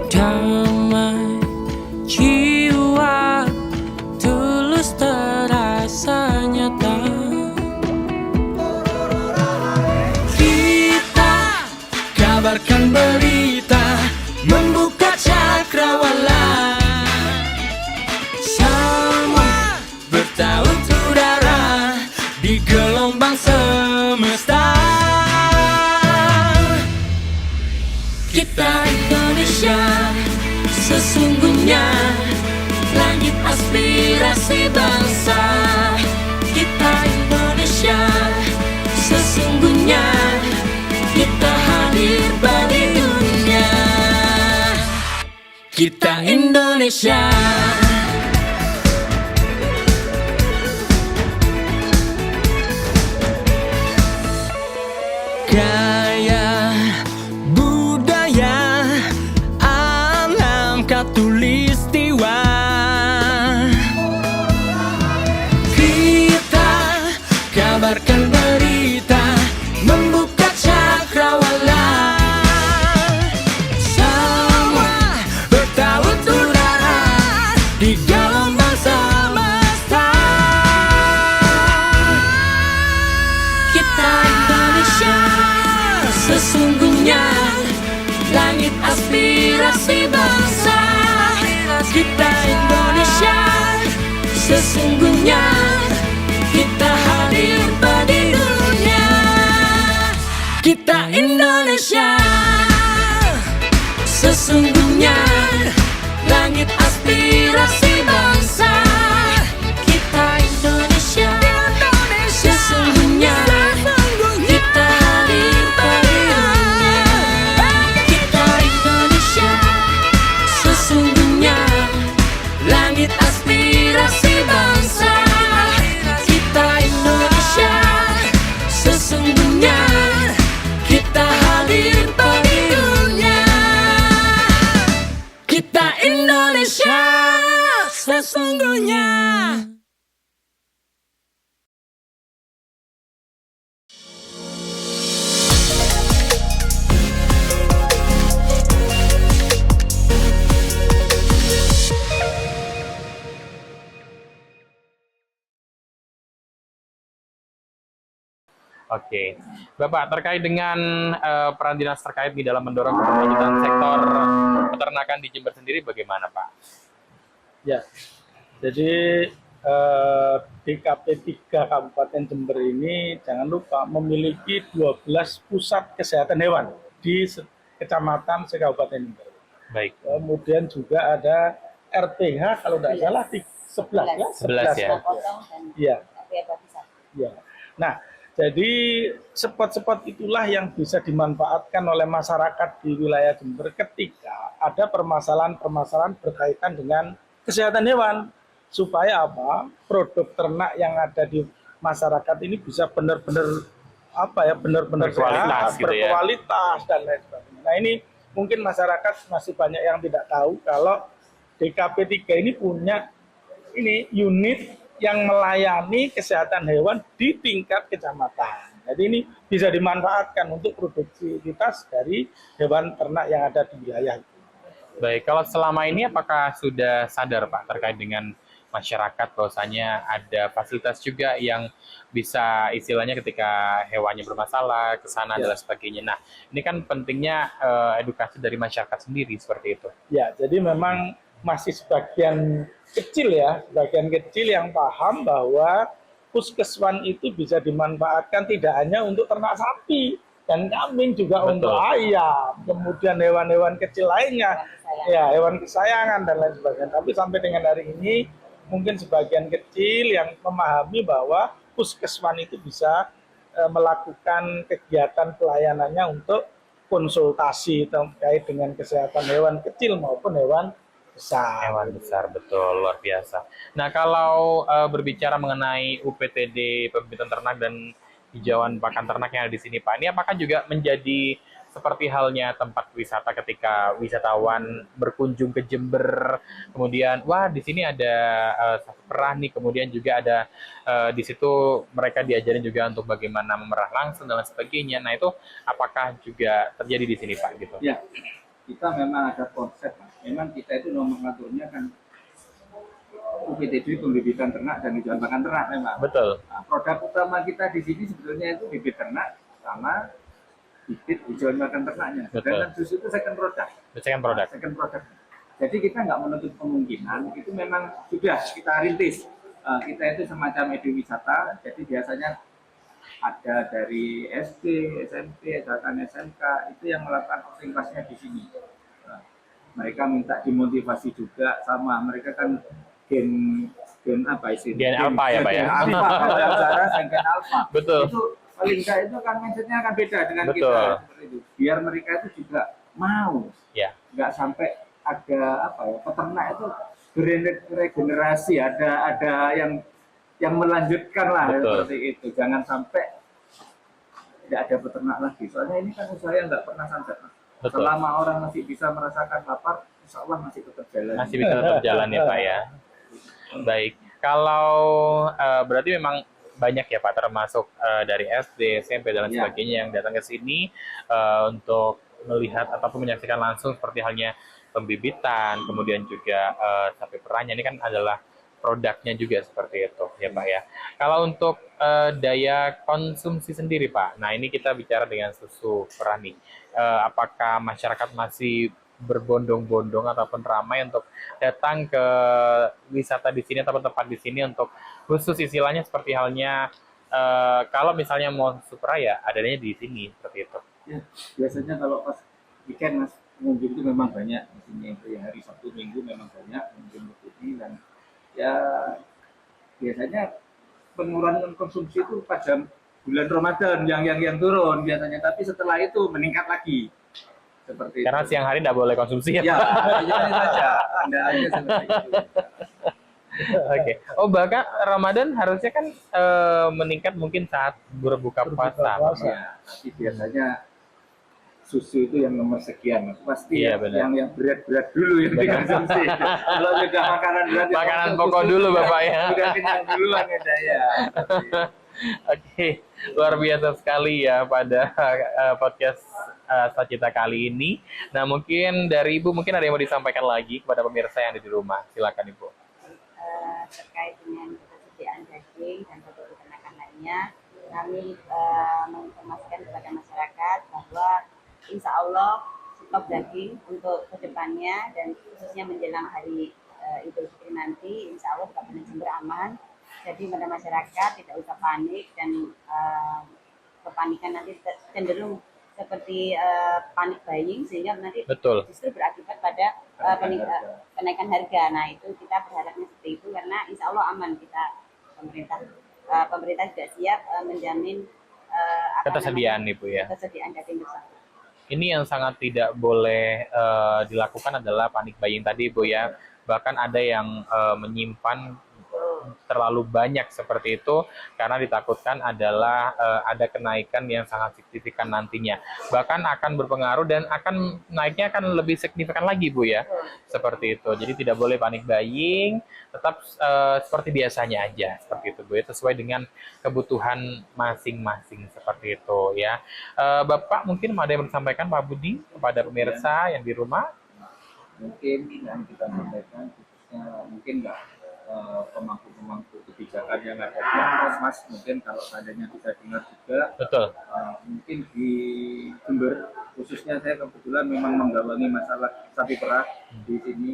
damai jiwa, tulus terasa nyata. Kita kabarkan berita, membuka cakrawala. Bertaut udara di gelombang semesta. Kita Indonesia, sesungguhnya langit aspirasi bangsa. Kita Indonesia, sesungguhnya kita hadir bagi dunia. Kita Indonesia. Gaya, budaya, alam katulistiwa. Kita kabarkan berita, membuka cakrawala. Semua bertaut udara di gelombang semesta. Kita Indonesia, sesungguhnya langit aspirasi bangsa. Kita Indonesia, sesungguhnya kita hadir bagi dunia. Kita Indonesia, sesungguhnya langit aspirasi bangsa. Kita Indonesia, sesungguhnya kita hadir bagi dunia. Kita Indonesia, sesungguhnya langit aspirasi bangsa. Kita Indonesia, sesungguhnya kita hadir bagi dunia. Kita Indonesia, sesungguhnya. Oke, Bapak, terkait dengan peran dinas terkait di dalam mendorong keberlanjutan sektor peternakan di Jember sendiri, bagaimana, Pak? Ya, jadi DKP 3 Kabupaten Jember ini jangan lupa memiliki 12 pusat kesehatan hewan di kecamatan se-Kabupaten Jember. Baik. Kemudian juga ada RTH kalau tidak salah 11 ya. Iya. Ya. Nah, jadi spot-spot itulah yang bisa dimanfaatkan oleh masyarakat di wilayah Jember ketika ada permasalahan-permasalahan berkaitan dengan kesehatan hewan, supaya apa? Produk ternak yang ada di masyarakat ini bisa benar-benar benar-benar berkualitas, sehat, berkualitas dan lain sebagainya. Nah, ini mungkin masyarakat masih banyak yang tidak tahu kalau DKP 3 ini punya ini unit yang melayani kesehatan hewan di tingkat kecamatan. Jadi ini bisa dimanfaatkan untuk produktivitas dari hewan ternak yang ada di wilayah itu. Baik, kalau selama ini apakah sudah sadar Pak terkait dengan masyarakat bahwasanya ada fasilitas juga yang bisa istilahnya ketika hewannya bermasalah ke sana dan sebagainya. Nah, ini kan pentingnya edukasi dari masyarakat sendiri seperti itu. Ya, jadi memang masih sebagian kecil yang paham bahwa puskeswan itu bisa dimanfaatkan tidak hanya untuk ternak sapi dan kambing, juga untuk ayam, kemudian hewan-hewan kecil lainnya, hewan kesayangan dan lain sebagainya. Tapi sampai dengan hari ini mungkin sebagian kecil yang memahami bahwa puskeswan itu bisa melakukan kegiatan pelayanannya untuk konsultasi terkait dengan kesehatan hewan kecil maupun hewan besar. Hewan besar, betul, luar biasa. Nah, kalau berbicara mengenai UPTD Pembibitan Ternak dan Hijauan Pakan Ternak yang ada di sini, Pak, ini apakah juga menjadi seperti halnya tempat wisata ketika wisatawan berkunjung ke Jember, kemudian wah di sini ada sapi perah nih, kemudian juga ada di situ mereka diajarin juga untuk bagaimana memerah langsung dan sebagainya. Nah, itu apakah juga terjadi di sini, Pak, gitu? Ya, kita memang ada konsep, Mas. Memang kita itu nomenklaturnya kan UPTD Pembibitan Ternak dan Hijauan Pakan Ternak memang. Betul. Nah, produk utama kita di sini sebetulnya itu bibit ternak sama bibit hijauan pakan ternaknya. Sedangkan susu itu second product. Second product. Jadi kita nggak menutup kemungkinan, itu memang sudah kita rintis. Kita itu semacam eduwisata, jadi biasanya ada dari SD, SMP, bahkan SMK itu yang melakukan observasinya di sini. Mereka minta dimotivasi juga, sama mereka kan gen apa sih? Gen alpha ya, Pak ya? Gen alpha. Betul. Itu paling nggak itu kan mindsetnya akan beda dengan kita seperti itu. Biar mereka itu juga mau. Ya. Nggak sampai ada apa ya, peternak itu beregenerasi, ada yang melanjutkan lah. Betul. Seperti itu. Jangan sampai tidak ada peternak lagi. Soalnya ini kan usaha yang nggak pernah sampai. Betul. Selama orang masih bisa merasakan lapar, insya Allah masih tetap jalan. Masih bisa tetap jalan ya, Pak ya. Baik, kalau berarti memang banyak ya Pak, termasuk dari SD, SMP dan sebagainya yang datang ke sini untuk melihat ataupun menyaksikan langsung seperti halnya pembibitan, kemudian juga sapi perahnya. Ini kan adalah produknya juga seperti itu ya Pak ya. Kalau untuk daya konsumsi sendiri Pak, nah ini kita bicara dengan susu perah nih. Apakah masyarakat masih berbondong-bondong ataupun ramai untuk datang ke wisata di sini ataupun tempat di sini untuk khusus istilahnya seperti halnya kalau misalnya mau super ya adanya di sini seperti itu. Ya, biasanya kalau pas weekend Mas, pengunjung itu memang banyak di sini, itu ya hari Sabtu Minggu memang banyak pengunjung ke sini, dan ya biasanya pengurangan konsumsi itu pada bulan Ramadan yang turun biasanya, tapi setelah itu meningkat lagi. Seperti karena itu. Siang hari tidak boleh konsumsi ya. Ya, saja. Andalanya seperti itu. Oke. Oh, bahkan Ramadan harusnya kan meningkat mungkin saat berbuka puasa. Ya, tapi biasanya susu itu yang nomor sekian, Mas. Pasti ya, yang berat-berat dulu yang dikonsumsi. Kalau sudah makanan berat, makanan pokok dulu Bapak ya. Sudah kenyang duluan ya. Oke, luar biasa sekali ya pada podcast Sacita kali ini. Nah, mungkin dari Ibu mungkin ada yang mau disampaikan lagi kepada pemirsa yang ada di rumah. Silakan Ibu. Terkait dengan ketersediaan daging dan produk peternakan lainnya, kami menginformasikan kepada masyarakat bahwa insya Allah stok daging untuk kedepannya dan khususnya menjelang hari Idul Fitri nanti, insya Allah Kabupaten Jember aman. Jadi pada masyarakat tidak usah panik, dan kepanikan nanti cenderung seperti panic buying sehingga nanti justru berakibat pada kenaikan harga. Nah, itu kita berharapnya seperti itu karena insya Allah aman, kita pemerintah juga siap menjamin ketersediaan Ibu ya. Ketersediaan daging tersebut. Ini yang sangat tidak boleh dilakukan adalah panic buying tadi Ibu ya. Bahkan ada yang menyimpan terlalu banyak seperti itu karena ditakutkan adalah ada kenaikan yang sangat signifikan nantinya. Bahkan akan berpengaruh dan akan naiknya akan lebih signifikan lagi Bu ya. Seperti itu. Jadi tidak boleh panik buying, tetap seperti biasanya aja seperti itu Bu ya, sesuai dengan kebutuhan masing-masing seperti itu ya. Bapak mungkin ada yang disampaikan Pak Budi kepada pemirsa yang di rumah? Mungkin yang kita sampaikan khususnya mungkin nggak pemangku-pemangku kebijakan yang ada di atas Mas, mungkin kalau seandainya bisa dengar juga. Betul. Mungkin di Jember khususnya saya kebetulan memang menggawangi masalah sapi perah di sini.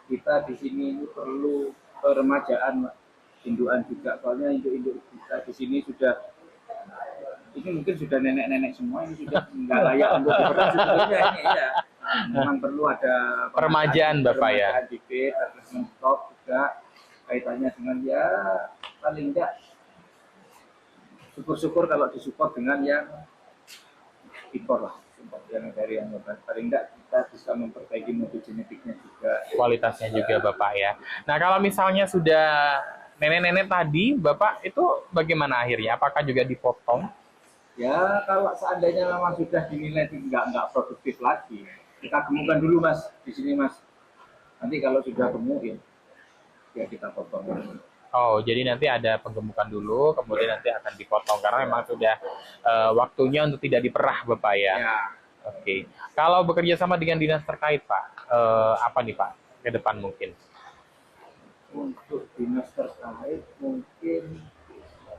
Kita di sini ini perlu peremajaan indukan juga, soalnya induk-induk kita di sini ini mungkin sudah nenek-nenek semua, ini sudah nggak layak untuk diperah sebetulnya ini ya. Memang perlu ada peremajaan Bapak ya. Bibit, adjustment stok juga kaitannya dengan ya paling enggak syukur-syukur kalau disupport dengan yang impor lah, yang dari yang paling enggak kita bisa memperbaiki mutu genetiknya juga, kualitasnya juga Bapak ya. Nah kalau misalnya sudah nenek-nenek tadi Bapak itu bagaimana akhirnya? Apakah juga dipotong? Ya kalau seandainya memang sudah dinilai nggak produktif lagi, kita gemukan dulu Mas di sini Mas. Nanti kalau sudah gemuk ya kita potong. Oh, jadi nanti ada penggemukan dulu, kemudian nanti akan dipotong karena memang sudah waktunya untuk tidak diperah Bapak ya. Oke. Kalau bekerja sama dengan dinas terkait Pak, apa nih Pak ke depan mungkin? Untuk dinas terkait mungkin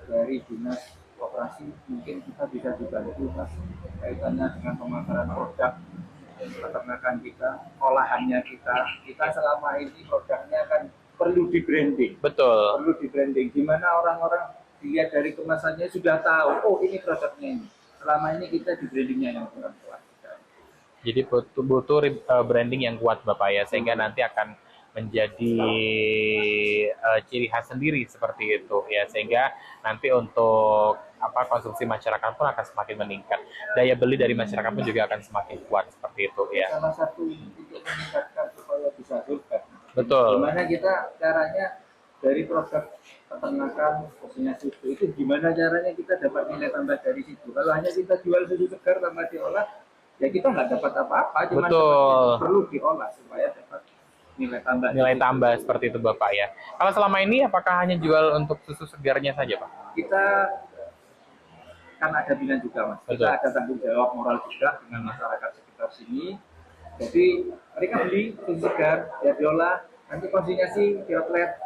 dari dinas koperasi mungkin kita bisa dibantu Mas kaitannya dengan pemasaran produk peternakan kita, olahannya kita selama ini produknya kan perlu di branding. Betul. Perlu di branding. Gimana orang-orang dilihat dari kemasannya sudah tahu, oh ini produknya ini. Selama ini kita di brandingnya yang kurang kuat. Jadi butuh branding yang kuat Bapak ya, sehingga nanti akan menjadi ciri khas sendiri seperti itu ya, sehingga nanti untuk konsumsi masyarakat pun akan semakin meningkat, daya beli dari masyarakat pun juga akan semakin kuat seperti itu ya. Salah satu untuk meningkatkan supaya bisa survive. Betul. Gimana kita caranya dari produk peternakan khususnya susu itu gimana caranya kita dapat nilai tambah dari situ? Kalau hanya kita jual susu segar tanpa diolah, ya kita nggak dapat apa-apa. Cuma perlu diolah supaya dapat nilai tambah seperti itu Bapak ya. Kalau selama ini apakah hanya jual untuk susu segarnya saja Pak? Kita kan ada bilang juga Mas, betul. Kita ada tanggung jawab moral juga dengan masyarakat sekitar sini. Jadi mereka beli susu segar, ya diolah, nanti konsinyasi di outlet.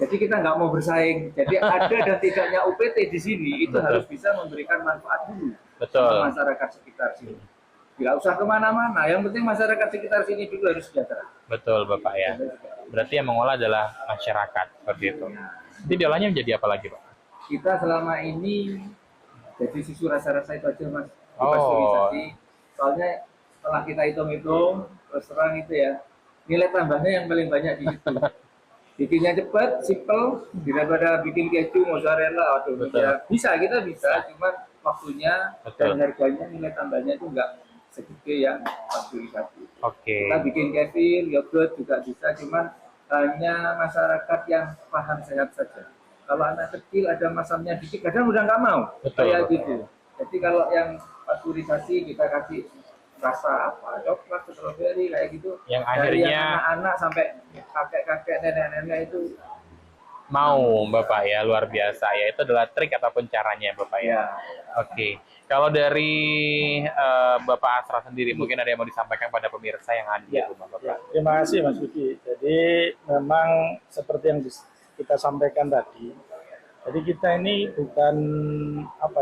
Jadi kita nggak mau bersaing. Jadi ada dan tidaknya UPT di sini itu betul. Harus bisa memberikan manfaat dulu sama masyarakat sekitar sini. Tidak usah kemana-mana, yang penting masyarakat sekitar sini dulu harus sejahtera. Betul Bapak ya. Berarti yang mengolah adalah masyarakat seperti itu. Jadi diolahnya menjadi apa lagi Pak? Kita selama ini jadi susu rasa-rasa itu aja Mas, dipasteurisasi. Soalnya setelah kita hitung-hitung, terus terang itu ya, nilai tambahnya yang paling banyak di situ. Bikinnya cepat, simple, daripada bikin keju, mozzarella, ya bisa, kita bisa, cuman waktunya dan harganya nilai tambahnya itu enggak segede yang pasteurisasi. Kita bikin kefir, yogurt juga bisa, cuman hanya masyarakat yang paham sehat saja. Kalau anak kecil ada masamnya dikit, kadang udah nggak mau. Kayak gitu. Jadi kalau yang pasteurisasi kita kasih rasa apa, coklat, strawberry kayak gitu. Yang dari akhirnya yang anak-anak sampai kakek-kakek, nenek-nenek itu mau Bapak ya, luar biasa ya. Itu adalah trik ataupun caranya Bapak ya. Oke. Kalau dari Bapak Asra sendiri, mungkin ada yang mau disampaikan pada pemirsa yang ada di rumah Bapak. Terima kasih Mas Budi. Jadi memang seperti yang kita sampaikan tadi, jadi kita ini bukan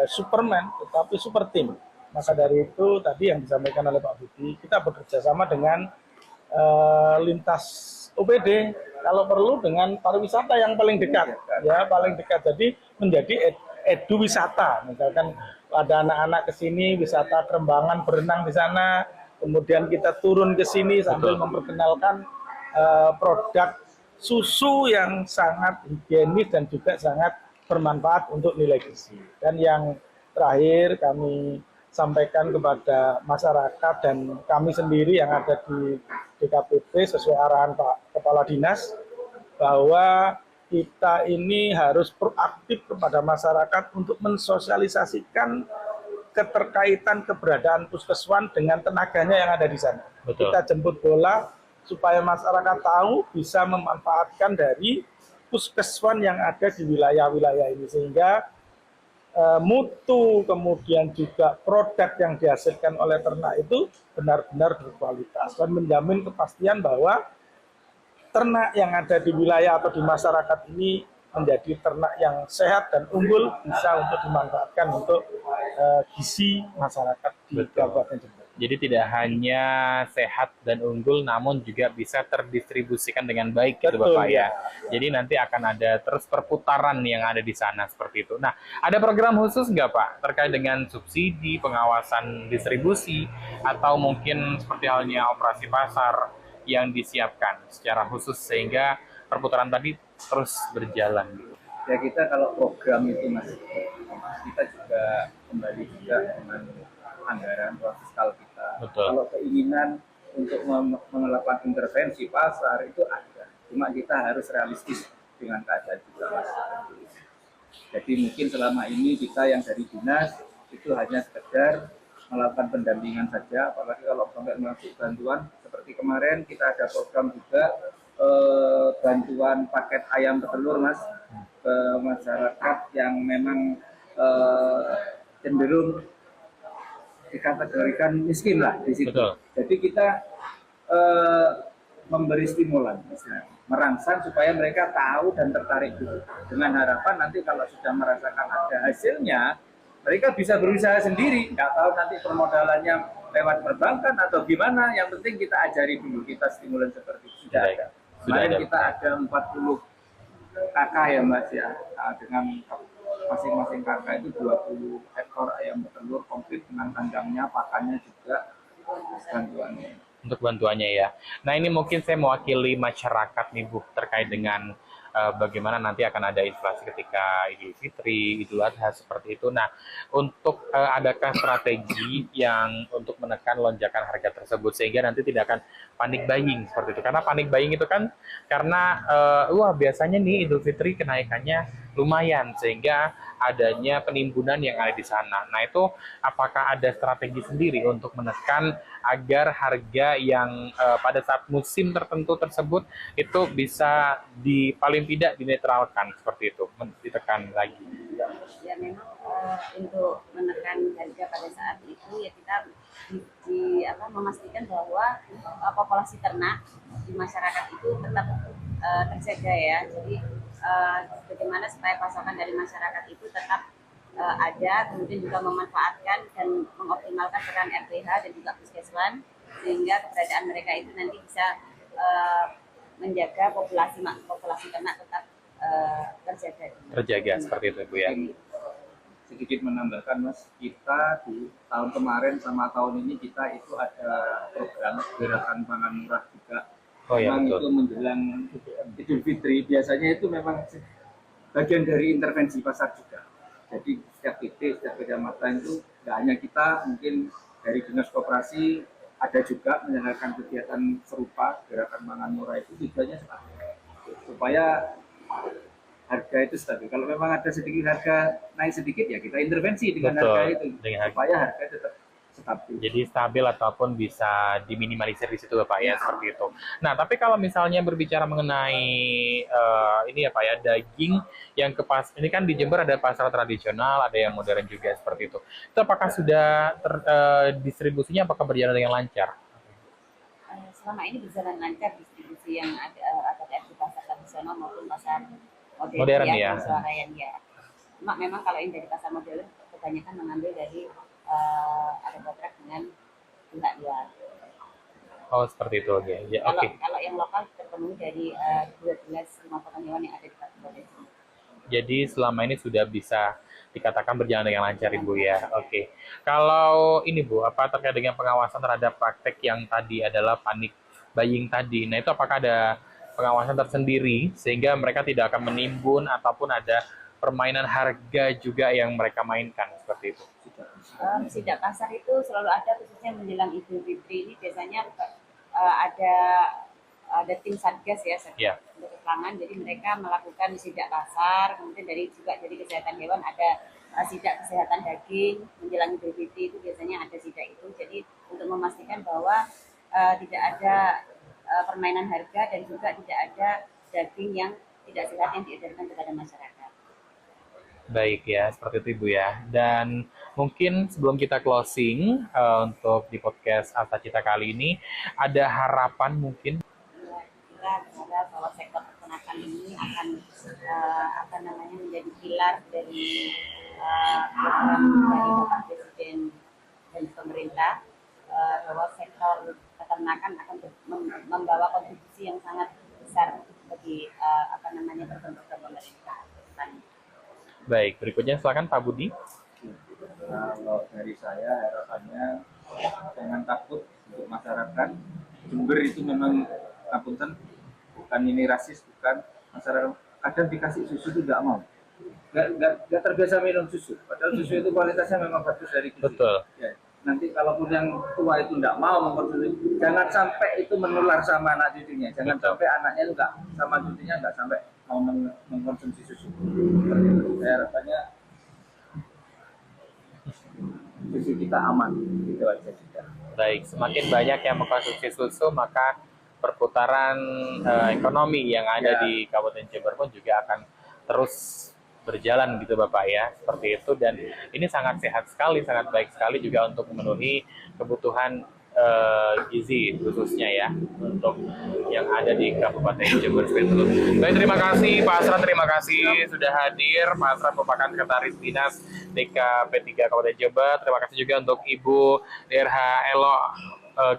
Superman, tetapi super team. Maka dari itu tadi yang disampaikan oleh Pak Budi, kita bekerja sama dengan lintas UPD, kalau perlu dengan pariwisata yang paling dekat, ya paling dekat. Jadi menjadi edu wisata, misalkan ada anak-anak ke sini wisata Kerembangan berenang di sana, kemudian kita turun ke sini sambil memperkenalkan produk susu yang sangat higienis dan juga sangat bermanfaat untuk nilai gizi. Dan yang terakhir kami sampaikan kepada masyarakat dan kami sendiri yang ada di DKPP sesuai arahan Pak Kepala Dinas, bahwa kita ini harus proaktif kepada masyarakat untuk mensosialisasikan keterkaitan keberadaan puskeswan dengan tenaganya yang ada di sana. Betul. Kita jemput bola supaya masyarakat tahu bisa memanfaatkan dari puskeswan yang ada di wilayah-wilayah ini, sehingga mutu kemudian juga produk yang dihasilkan oleh ternak itu benar-benar berkualitas dan menjamin kepastian bahwa ternak yang ada di wilayah atau di masyarakat ini menjadi ternak yang sehat dan unggul, bisa untuk dimanfaatkan untuk gizi masyarakat di Kabupaten Jember. Jadi tidak hanya sehat dan unggul, namun juga bisa terdistribusikan dengan baik gitu Betul, Bapak ya. ya. Jadi nanti akan ada terus perputaran yang ada di sana seperti itu. Nah, ada program khusus nggak Pak terkait dengan subsidi, pengawasan distribusi, atau mungkin seperti halnya operasi pasar yang disiapkan secara khusus sehingga perputaran tadi terus berjalan gitu? Ya kita kalau program itu Mas, kita juga kembali juga dengan anggaran fiskal kita. Betul. Kalau keinginan untuk melakukan intervensi pasar itu ada, cuma kita harus realistis dengan keadaan juga Mas. Jadi mungkin selama ini kita yang dari dinas itu hanya sekedar melakukan pendampingan saja, apalagi kalau sampai masuk bantuan seperti kemarin kita ada program juga bantuan paket ayam petelur Mas ke masyarakat yang memang cenderung dikategorikan miskin lah di situ. Betul. Jadi kita memberi stimulan, misalnya merangsang supaya mereka tahu dan tertarik dulu. Dengan harapan nanti kalau sudah merasakan ada hasilnya, mereka bisa berusaha sendiri. Nggak tahu nanti permodalannya lewat perbankan atau gimana. Yang penting kita ajari dulu, kita stimulan seperti itu. Sudah ada. Kemarin kita ada 40 kakak ya Mas ya, dengan masing-masing kakak itu 20 ekor ayam petelur komplit dengan kandangnya, pakannya juga, bantuannya. Untuk bantuannya ya. Nah ini mungkin saya mewakili masyarakat nih Bu terkait dengan bagaimana nanti akan ada inflasi ketika Idul Fitri, Idul Adha seperti itu. Nah untuk adakah strategi yang untuk menekan lonjakan harga tersebut sehingga nanti tidak akan panic buying seperti itu? Karena panic buying itu kan karena wah biasanya nih Idul Fitri kenaikannya lumayan sehingga adanya penimbunan yang ada di sana. Nah itu apakah ada strategi sendiri untuk menekan agar harga yang pada saat musim tertentu tersebut itu bisa paling tidak dinetralkan seperti itu, ditekan lagi? Ya memang untuk menekan harga pada saat itu ya kita memastikan bahwa populasi ternak di masyarakat itu tetap terjaga ya. Jadi bagaimana supaya pasokan dari masyarakat itu tetap ada, kemudian juga memanfaatkan dan mengoptimalkan peran RPH dan juga puskeswan sehingga keberadaan mereka itu nanti bisa menjaga populasi ternak tetap terjaga seperti itu Bu ya. Sedikit menambahkan Mas, kita di tahun kemarin sama tahun ini kita itu ada program gerakan pangan murah juga. Oh ya, memang betul. itu menjelang Idul Fitri biasanya itu memang bagian dari intervensi pasar juga. Jadi setiap titik, setiap kecamatan itu nggak hanya kita, mungkin dari dinas koperasi ada juga menjalankan kegiatan serupa gerakan pangan murah itu tujuannya supaya harga itu stabil. Kalau memang ada sedikit harga naik sedikit ya kita intervensi dengan Betul, harga itu dengan harga. supaya harga tetap stabil. Jadi stabil ataupun bisa diminimalisir di situ Bapak ya, seperti itu. Nah, tapi kalau misalnya berbicara mengenai ini ya Pak ya, daging yang ini kan di Jember ada pasar tradisional, ada yang modern juga seperti itu. Itu apakah sudah distribusinya apakah berjalan dengan lancar? Selama ini berjalan lancar distribusi yang ada di pasar tradisional maupun pasar modern ya. Swalayan ya. Cuma memang kalau yang dari pasar modern kebanyakan mengambil dari ada kontrak dengan pihak luar. Oh seperti itu oke. Ya, oke. Kalau yang lokal terpenuhi dari 12 rumah potong hewan yang ada di Kabupaten. Jadi selama ini sudah bisa dikatakan berjalan dengan lancar Ibu ya. Oke. Kalau ini Bu, apa terkait dengan pengawasan terhadap praktek yang tadi adalah panic buying tadi. Nah itu apakah ada pengawasan tersendiri sehingga mereka tidak akan menimbun ataupun ada permainan harga juga yang mereka mainkan seperti itu? Sidak pasar itu selalu ada, khususnya menjelang Idul Fitri ini biasanya ada ada tim satgas ya, satgas untuk pangan. Jadi mereka melakukan sidak pasar, kemudian juga dari kesehatan hewan ada sidak kesehatan daging menjelang Idul Fitri itu biasanya ada sidak itu. Jadi untuk memastikan bahwa tidak ada permainan harga dan juga tidak ada daging yang tidak sehat yang diedarkan kepada masyarakat. Baik ya, seperti itu Ibu ya. Dan mungkin sebelum kita closing untuk di podcast Asta Cita kali ini, ada harapan mungkin? Kita berharap bahwa sektor peternakan ini akan menjadi pilar dari program dari Bapak Presiden dan pemerintah, bahwa sektor peternakan akan membawa kontribusi yang sangat besar bagi program-program pemerintah. Baik, berikutnya silakan Pak Budi. Kalau dari saya harapannya jangan takut untuk masyarakat Jember itu memang ngapunten, bukan ini rasis, bukan masyarakat kadang dikasih susu itu nggak mau, nggak terbiasa minum susu, padahal susu itu kualitasnya memang bagus dari gizi. Betul. Ya, nanti kalaupun yang tua itu nggak mau mengkonsumsi, jangan sampai itu menular sama anak cucunya, jangan sampai anaknya itu nggak sama cucunya nggak sampai mau mengkonsumsi susu. Seperti itu. Saya harapannya susu kita aman, gitu aja sudah. Baik, semakin banyak yang mengkonsumsi susu, maka perputaran ekonomi yang ada di Kabupaten Jember pun juga akan terus berjalan gitu Bapak ya, seperti itu. Dan ini sangat sehat sekali, sangat baik sekali juga untuk memenuhi kebutuhan gizi khususnya ya untuk yang ada di Kabupaten Jember. Baik, terima kasih Pak Asran, terima kasih sudah hadir. Pak Asran merupakan Sekretaris Dinas DKP3 Kabupaten Jember. Terima kasih juga untuk Ibu DRH Elo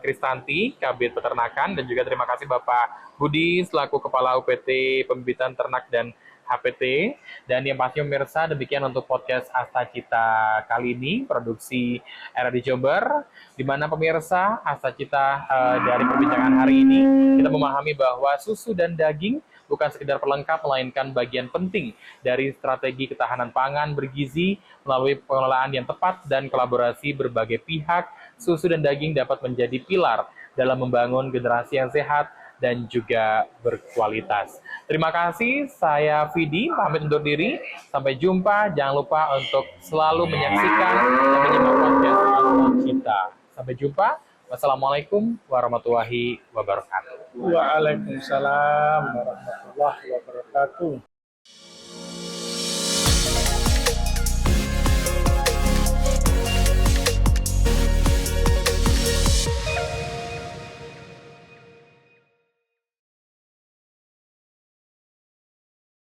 Kristanti, Kabid Peternakan, dan juga terima kasih Bapak Budi selaku Kepala UPT Pembibitan Ternak dan HPT. Dan yang pasti pemirsa, demikian untuk podcast Asta Cita kali ini, produksi RRI Jember, di mana pemirsa Asta Cita dari perbincangan hari ini kita memahami bahwa susu dan daging bukan sekedar pelengkap, melainkan bagian penting dari strategi ketahanan pangan bergizi. Melalui pengelolaan yang tepat dan kolaborasi berbagai pihak, susu dan daging dapat menjadi pilar dalam membangun generasi yang sehat dan juga berkualitas. Terima kasih, saya Vidi, pamit undur diri. Sampai jumpa, jangan lupa untuk selalu menyaksikan dan menyimak podcast Asta Cita. Sampai jumpa, wassalamualaikum warahmatullahi wabarakatuh. Waalaikumsalam warahmatullahi wabarakatuh.